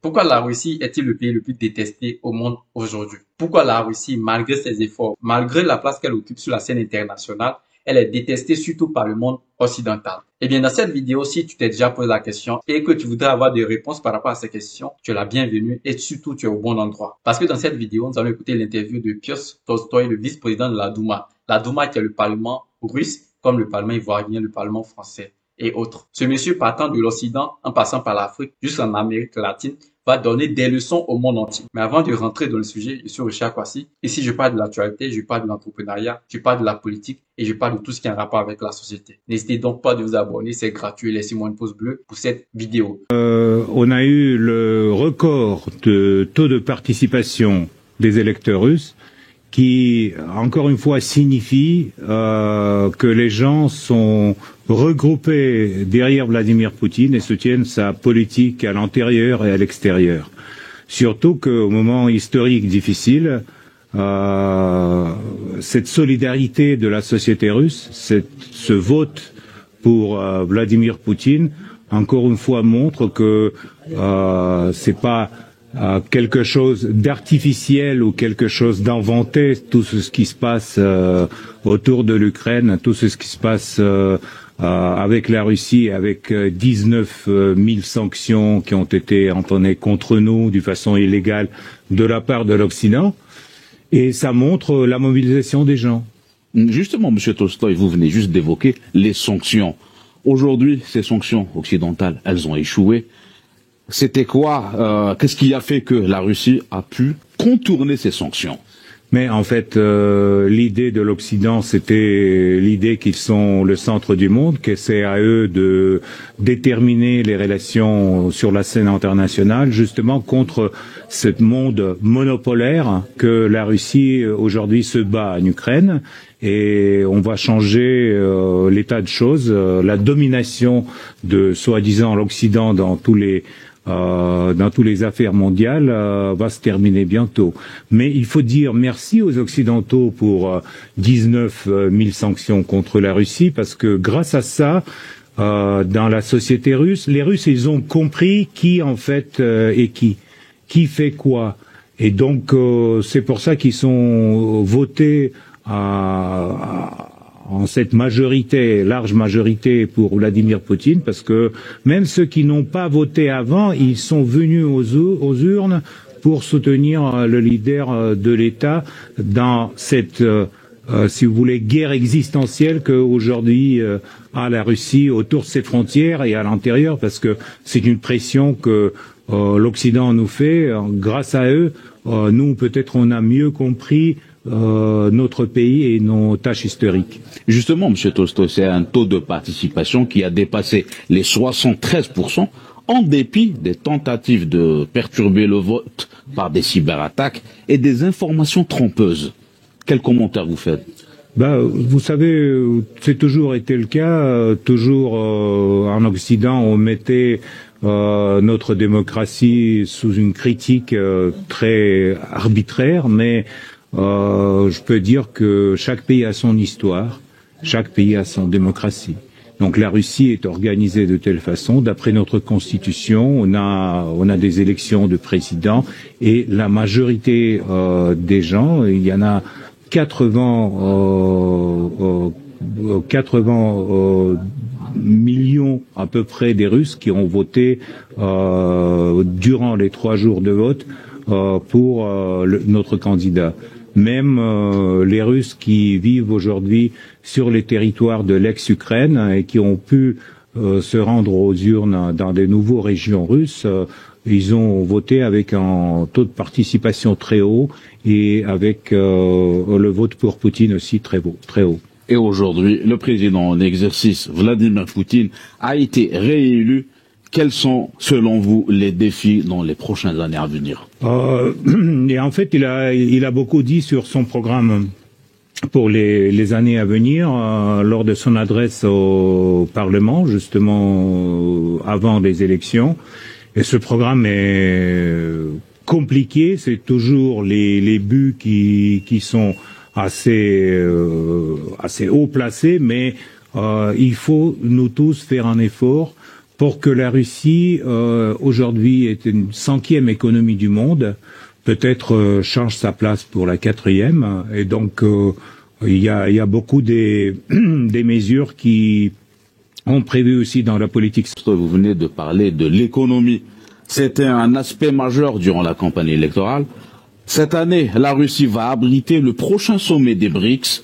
Pourquoi la Russie est-il le pays le plus détesté au monde aujourd'hui? Pourquoi la Russie, malgré ses efforts, malgré la place qu'elle occupe sur la scène internationale, elle est détestée surtout par le monde occidental? Eh bien, dans cette vidéo, si tu t'es déjà posé la question et que tu voudrais avoir des réponses par rapport à ces questions, tu es la bienvenue et surtout tu es au bon endroit. Parce que dans cette vidéo, nous allons écouter l'interview de Piotr Tolstoï, le vice-président de la Douma. La Douma qui est le parlement russe, comme le parlement ivoirien, le parlement français et autres. Ce monsieur, partant de l'Occident, en passant par l'Afrique jusqu'en Amérique latine, va donner des leçons au monde entier. Mais avant de rentrer dans le sujet, je suis Richard Kwasi. Ici, je parle de l'actualité, je parle de l'entrepreneuriat, je parle de la politique et je parle de tout ce qui a un rapport avec la société. N'hésitez donc pas de vous abonner, c'est gratuit. Laissez-moi un pouce bleu pour cette vidéo. On a eu le record de taux de participation des électeurs russes qui, encore une fois, signifie que les gens sont regroupés derrière Vladimir Poutine et soutiennent sa politique à l'intérieur et à l'extérieur. Surtout qu'au moment historique difficile, cette solidarité de la société russe, ce vote pour Vladimir Poutine, encore une fois montre que c'est pas quelque chose d'artificiel ou quelque chose d'inventé, tout ce qui se passe autour de l'Ukraine, tout ce qui se passe avec la Russie, avec 19 000 sanctions qui ont été entonnées contre nous d'une façon illégale de la part de l'Occident, et ça montre la mobilisation des gens. Justement, M. Tolstoï, vous venez juste d'évoquer les sanctions. Aujourd'hui, ces sanctions occidentales, elles ont échoué. C'était quoi qu'est-ce qui a fait que la Russie a pu contourner ces sanctions? Mais en fait, l'idée de l'Occident, c'était l'idée qu'ils sont le centre du monde, que c'est à eux de déterminer les relations sur la scène internationale, justement contre ce monde monopolaire que la Russie aujourd'hui se bat en Ukraine. Et on va changer l'état de choses. La domination de soi-disant l'Occident dans tous les affaires mondiales va se terminer bientôt. Mais il faut dire merci aux Occidentaux pour 19 000 sanctions contre la Russie, parce que grâce à ça, dans la société russe, les Russes, ils ont compris qui en fait est qui fait quoi. Et donc c'est pour ça qu'ils sont votés en cette majorité, large majorité pour Vladimir Poutine, parce que même ceux qui n'ont pas voté avant, ils sont venus aux urnes pour soutenir le leader de l'État dans cette, si vous voulez, guerre existentielle qu'aujourd'hui a la Russie autour de ses frontières et à l'intérieur, parce que c'est une pression que l'Occident nous fait. Grâce à eux, nous, peut-être, on a mieux compris notre pays et nos tâches historiques. Justement, M. Tolstoï, c'est un taux de participation qui a dépassé les 73%, en dépit des tentatives de perturber le vote par des cyberattaques et des informations trompeuses. Quel commentaire vous faites? Vous savez, c'est toujours été le cas. Toujours en Occident, on mettait notre démocratie sous une critique très arbitraire, mais je peux dire que chaque pays a son histoire, chaque pays a son démocratie. Donc la Russie est organisée de telle façon, d'après notre constitution, on a des élections de président et la majorité des gens, il y en a 80 millions à peu près des Russes qui ont voté durant les 3 jours de vote pour notre candidat. Même les Russes qui vivent aujourd'hui sur les territoires de l'ex-Ukraine et qui ont pu se rendre aux urnes dans des nouvelles régions russes, ils ont voté avec un taux de participation très haut et avec le vote pour Poutine aussi très haut. Et aujourd'hui, le président en exercice, Vladimir Poutine, a été réélu. Quels sont, selon vous, les défis dans les prochaines années à venir? Et en fait, il a beaucoup dit sur son programme pour les années à venir, lors de son adresse au Parlement, justement avant les élections. Et ce programme est compliqué, c'est toujours les buts qui sont assez haut placés, mais il faut nous tous faire un effort pour que la Russie, aujourd'hui, est une 5e économie du monde, peut-être change sa place pour la 4e. Et donc, il y a beaucoup des mesures qui ont prévu aussi dans la politique. Vous venez de parler de l'économie. C'était un aspect majeur durant la campagne électorale. Cette année, la Russie va abriter le prochain sommet des BRICS.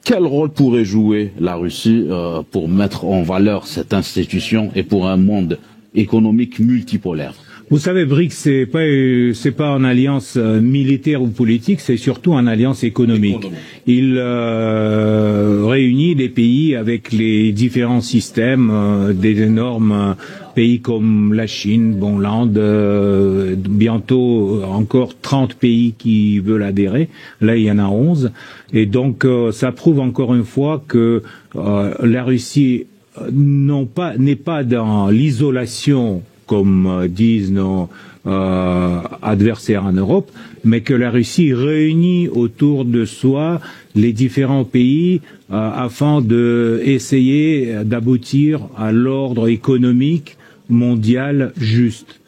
Quel rôle pourrait jouer la Russie pour mettre en valeur cette institution et pour un monde économique multipolaire? Vous savez, BRICS, c'est pas une alliance militaire ou politique, c'est surtout une alliance économique. Il réunit les pays avec les différents systèmes, des énormes pays comme la Chine, bon, l'Inde, bientôt encore 30 pays qui veulent adhérer. Là, il y en a 11. Et donc, ça prouve encore une fois que la Russie n'est pas dans l'isolation comme disent nos adversaires en Europe, mais que la Russie réunit autour de soi les différents pays afin de essayer d'aboutir à l'ordre économique mondial juste,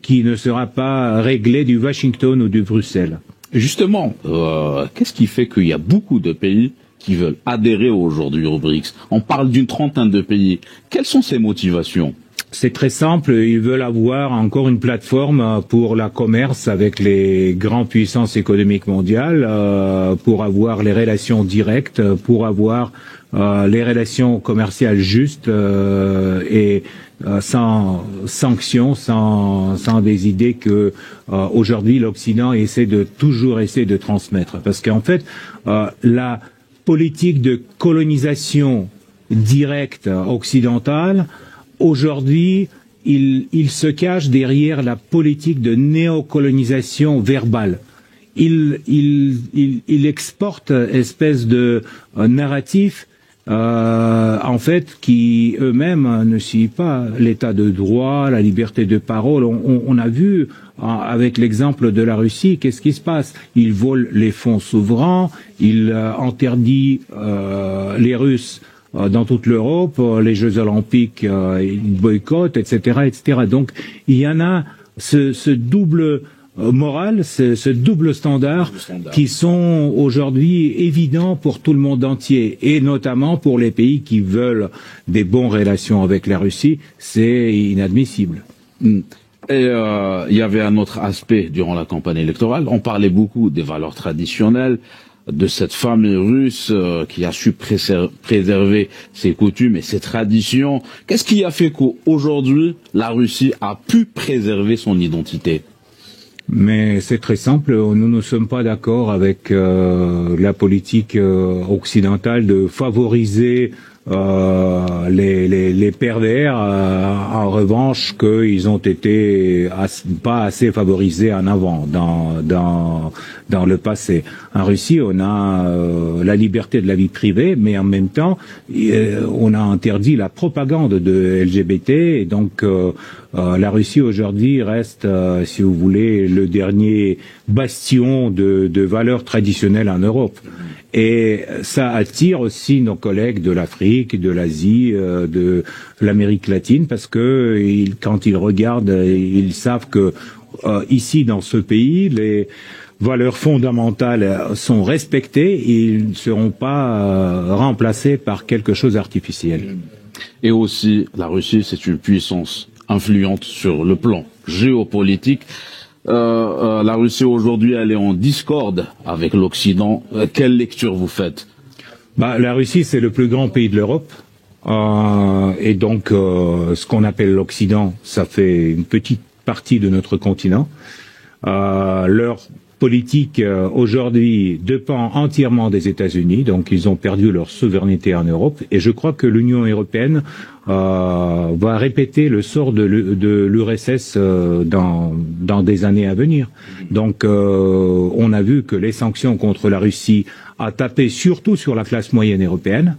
qui ne sera pas réglé du Washington ou du Bruxelles. Justement, qu'est-ce qui fait qu'il y a beaucoup de pays qui veulent adhérer aujourd'hui aux BRICS? On parle d'une 30aine de pays. Quelles sont ces motivations? C'est très simple, ils veulent avoir encore une plateforme pour la commerce avec les grandes puissances économiques mondiales, pour avoir les relations directes, pour avoir les relations commerciales justes et sans sanctions, sans des idées que aujourd'hui l'Occident toujours essaie de transmettre. Parce qu'en fait, la politique de colonisation directe occidentale, aujourd'hui, il se cache derrière la politique de néocolonisation verbale. Il exporte espèce de narratif, en fait, qui eux-mêmes ne suivent pas l'état de droit, la liberté de parole. On a vu, avec l'exemple de la Russie, qu'est-ce qui se passe? Ils volent les fonds souverains, ils interdisent les Russes dans toute l'Europe, les Jeux Olympiques, ils boycottent, etc., etc. Donc, il y en a ce double moral, ce double standard qui sont aujourd'hui évidents pour tout le monde entier, et notamment pour les pays qui veulent des bonnes relations avec la Russie. C'est inadmissible. Et il y avait un autre aspect durant la campagne électorale. On parlait beaucoup des valeurs traditionnelles, de cette famille russe qui a su préserver ses coutumes et ses traditions. Qu'est-ce qui a fait qu'aujourd'hui, la Russie a pu préserver son identité? Mais c'est très simple, nous ne sommes pas d'accord avec la politique occidentale de favoriser les pervers, en revanche, qu'ils ont été pas assez favorisés en avant dans le passé. En Russie, on a la liberté de la vie privée, mais en même temps, on a interdit la propagande de LGBT, et donc la Russie aujourd'hui reste, si vous voulez, le dernier bastion de valeurs traditionnelles en Europe. Et ça attire aussi nos collègues de l'Afrique, de l'Asie, de l'Amérique latine, parce que quand ils regardent, ils savent que ici, dans ce pays, les valeurs fondamentales sont respectées et ils ne seront pas remplacés par quelque chose d'artificiel. Et aussi, la Russie, c'est une puissance influente sur le plan géopolitique. La Russie aujourd'hui, elle est en discorde avec l'Occident. Quelle lecture vous faites? La Russie, c'est le plus grand pays de l'Europe. Et donc, ce qu'on appelle l'Occident, ça fait une petite partie de notre continent. Leur politique aujourd'hui dépend entièrement des États-Unis, donc ils ont perdu leur souveraineté en Europe. Et je crois que l'Union européenne va répéter le sort de l'URSS dans des années à venir. Donc, on a vu que les sanctions contre la Russie a tapé surtout sur la classe moyenne européenne.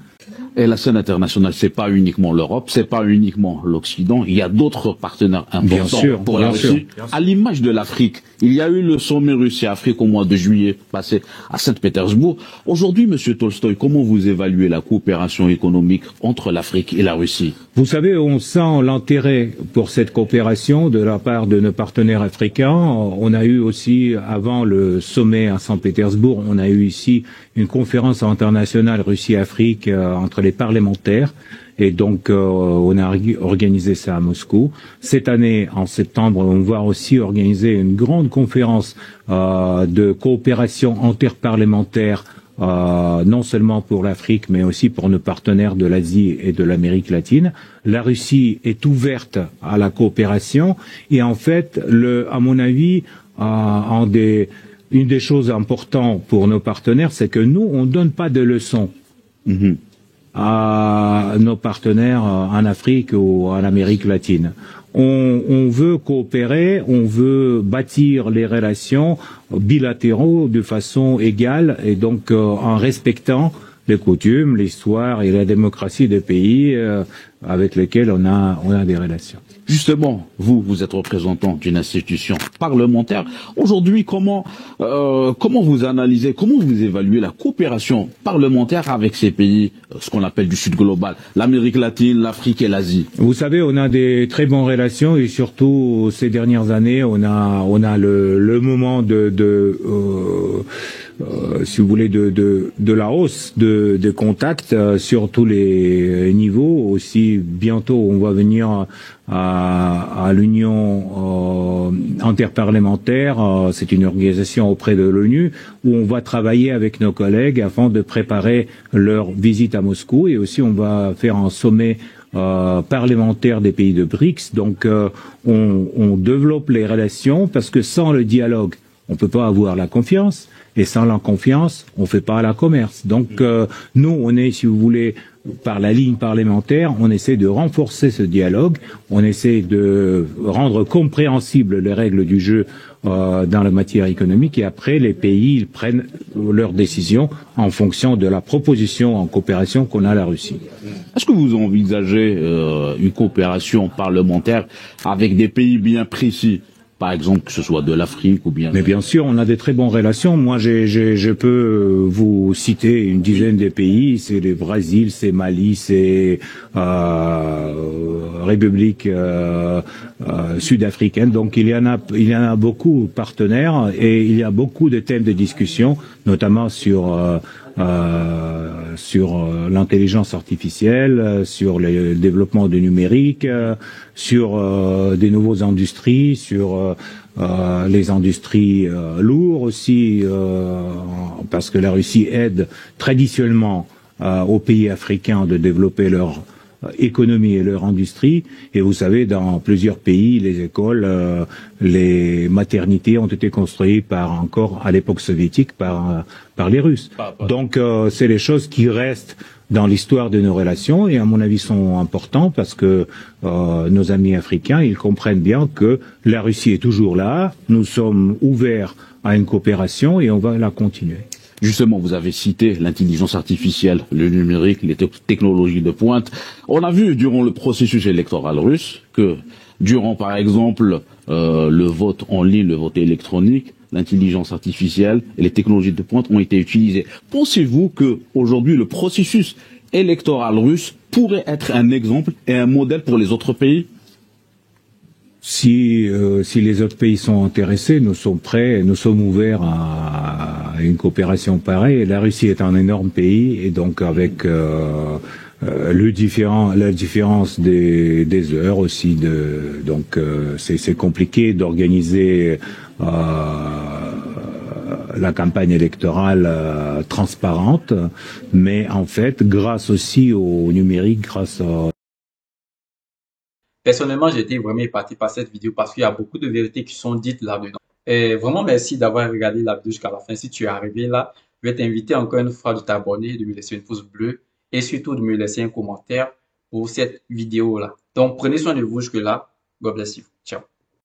Et la scène internationale, c'est pas uniquement l'Europe, c'est pas uniquement l'Occident. Il y a d'autres partenaires importants pour la Russie. À l'image de l'Afrique, il y a eu le sommet Russie-Afrique au mois de juillet passé à Saint-Pétersbourg. Aujourd'hui, Monsieur Tolstoï, comment vous évaluez la coopération économique entre l'Afrique et la Russie? Vous savez, on sent l'intérêt pour cette coopération de la part de nos partenaires africains. On a eu aussi, avant le sommet à Saint-Pétersbourg, on a eu ici une conférence internationale Russie-Afrique entre les parlementaires. Et donc, on a organisé ça à Moscou. Cette année, en septembre, on va aussi organiser une grande conférence de coopération interparlementaire, non seulement pour l'Afrique, mais aussi pour nos partenaires de l'Asie et de l'Amérique latine. La Russie est ouverte à la coopération et en fait, à mon avis, une des choses importantes pour nos partenaires, c'est que nous, on ne donne pas de leçons à nos partenaires en Afrique ou en Amérique latine. On veut coopérer, on veut bâtir les relations bilatéraux de façon égale et donc en respectant les coutumes, l'histoire et la démocratie des pays avec lesquels on a des relations. Justement, vous êtes représentant d'une institution parlementaire. Aujourd'hui, comment vous analysez, comment vous évaluez la coopération parlementaire avec ces pays, ce qu'on appelle du Sud global, l'Amérique latine, l'Afrique et l'Asie? Vous savez, on a des très bonnes relations et surtout ces dernières années, on a le moment si vous voulez, de la hausse de contacts sur tous les niveaux. Aussi, bientôt, on va venir à l'Union interparlementaire. C'est une organisation auprès de l'ONU où on va travailler avec nos collègues afin de préparer leur visite à Moscou. Et aussi, on va faire un sommet parlementaire des pays de BRICS. Donc, on développe les relations parce que sans le dialogue, on peut pas avoir la confiance. Et sans la confiance, on fait pas la commerce. Donc, nous, on est, si vous voulez, par la ligne parlementaire, on essaie de renforcer ce dialogue, on essaie de rendre compréhensibles les règles du jeu dans la matière économique et après, les pays ils prennent leurs décisions en fonction de la proposition en coopération qu'on a à la Russie. Est-ce que vous envisagez une coopération parlementaire avec des pays bien précis? Par exemple, que ce soit de l'Afrique ou bien... Mais bien sûr, on a des très bonnes relations. Moi, je peux vous citer une dizaine de pays. C'est le Brésil, c'est Mali, c'est République sud-africaine. Donc, il y en a beaucoup de partenaires et il y a beaucoup de thèmes de discussion, notamment sur l'intelligence artificielle, sur le développement du numérique, sur des nouvelles industries, sur les industries lourdes aussi, parce que la Russie aide traditionnellement aux pays africains de développer leur économie et leur industrie. Et vous savez, dans plusieurs pays, les écoles, les maternités ont été construites encore à l'époque soviétique par les Russes. Donc, c'est les choses qui restent dans l'histoire de nos relations et à mon avis sont importants parce que nos amis africains, ils comprennent bien que la Russie est toujours là, nous sommes ouverts à une coopération et on va la continuer. Justement, vous avez cité l'intelligence artificielle, le numérique, les technologies de pointe. On a vu durant le processus électoral russe que durant, par exemple, le vote en ligne, le vote électronique, l'intelligence artificielle et les technologies de pointe ont été utilisées. Pensez-vous que aujourd'hui le processus électoral russe pourrait être un exemple et un modèle pour les autres pays? Si les autres pays sont intéressés, nous sommes prêts, nous sommes ouverts à une coopération pareille. La Russie est un énorme pays et donc avec la différence des heures aussi, donc c'est compliqué d'organiser la campagne électorale transparente, mais en fait, grâce aussi au numérique, grâce à... Personnellement, j'ai été vraiment épaté par cette vidéo parce qu'il y a beaucoup de vérités qui sont dites là-dedans. Et vraiment, merci d'avoir regardé la vidéo jusqu'à la fin. Si tu es arrivé là, je vais t'inviter encore une fois de t'abonner, de me laisser une pouce bleu et surtout de me laisser un commentaire pour cette vidéo-là. Donc, prenez soin de vous jusque-là. God bless you. Ciao.